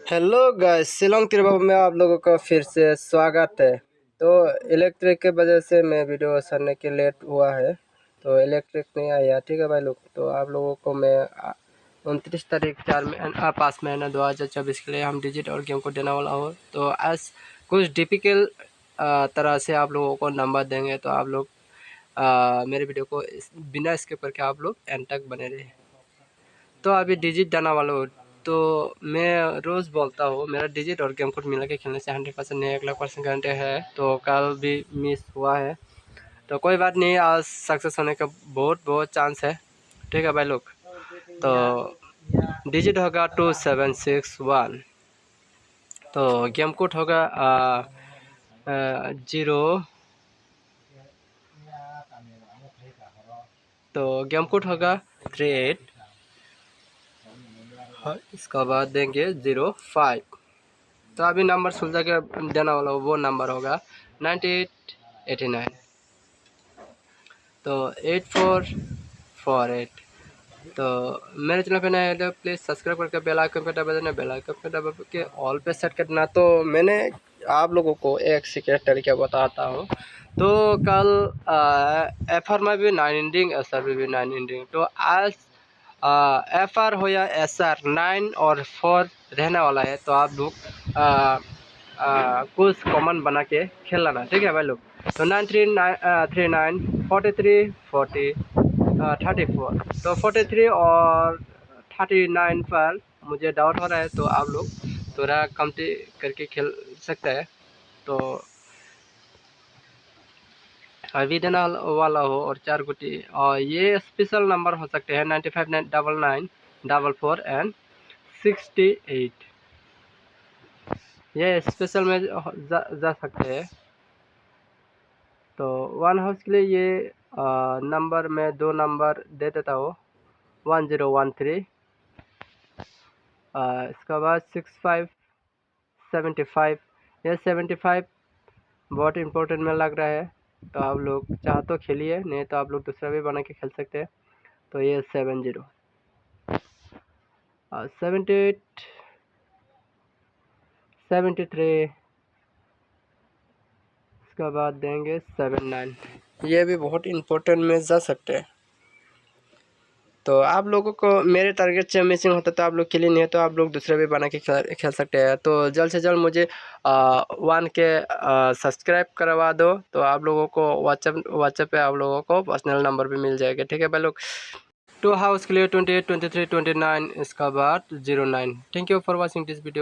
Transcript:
Hello guys, Shillong तिरबाब में आप लोगों का फिर से स्वागत है। तो इलेक्ट्रिक के वजह से मैं वीडियो सरने के लेट हुआ है, तो इलेक्ट्रिक नहीं आया। ठीक है भाई लोग, तो आप लोगों को मैं 29 तारीख 5 महीना 2024 के लिए हम डिजिट और गेम को देने वाला हूँ। तो आज कुछ डिपिकल तरह से आप लोगों को नंबर देंगे, तो आप लोग मेरे वीडियो को बिना स्किप करके आप लोग एंड तक बने रहे। तो अभी डिजिट डालने वाला हूँ। तो मैं रोज़ बोलता हूँ मेरा डिजिट और गेम कोड मिला के खेलने से 100% नहीं 1,00,000% गारंटी है। तो कल भी मिस हुआ है, तो कोई बात नहीं, आज सक्सेस होने का बहुत बहुत चांस है। ठीक है भाई लोग, तो डिजिट होगा 2761, तो गेम कोड होगा 0, तो गेम कोड होगा 38। हाँ, इसका बाद देंगे 05। तो अभी नंबर सुलझा के देना वाला वो नंबर होगा 9889, तो 8448। तो मेरे चैनल पे नए हैं तो प्लीज़ सब्सक्राइब करके बेल आइकन पे दबा देना, बेल आइकन पे दबा के ऑल पे सेट कर देना। तो मैंने आप लोगों को एक सीक्रेट तरीका बताता हूँ। तो कल FR में भी 9 इंडिंग, SR में भी 9 इंडिंग। तो आज FR हो या SR 9 और 4 रहने वाला है, तो आप लोग कुछ कॉमन बना के खेल लाना। ठीक है भाई लोग, तो 9339 43 40 34, तो 43 और 39 पर मुझे डाउट हो रहा है, तो आप लोग थोड़ा कमती करके खेल सकते हैं। तो अभी देना वाला हो और 4 गुटी, और ये स्पेशल नंबर हो सकते हैं 95 99 44 एंड 68। ये स्पेशल में जा सकते हैं। तो 1 हाउस के लिए ये नंबर में 2 नंबर दे देता हूँ, 1013, इसके बाद 65 75। ये 75 बहुत इम्पोर्टेंट में लग रहा है, तो आप लोग चाह तो खेलिए, नहीं तो आप लोग दूसरा भी बना के खेल सकते हैं। तो ये 70 78 73, इसके बाद देंगे 79। ये भी बहुत इम्पोर्टेंट में जा सकते हैं। तो आप लोगों को मेरे टारगेट से मिसिंग होता तो आप लोग खेलिए, नहीं तो आप लोग दूसरे भी बना के खेल सकते हैं। तो जल्द से जल्द मुझे 1 के सब्सक्राइब करवा दो, तो आप लोगों को व्हाट्सएप पे आप लोगों को पर्सनल नंबर भी मिल जाएगा। ठीक है भाई लोग, 2 हाउस के लिए 28 23 29, इसका बाद 09। Thank you for watching this video.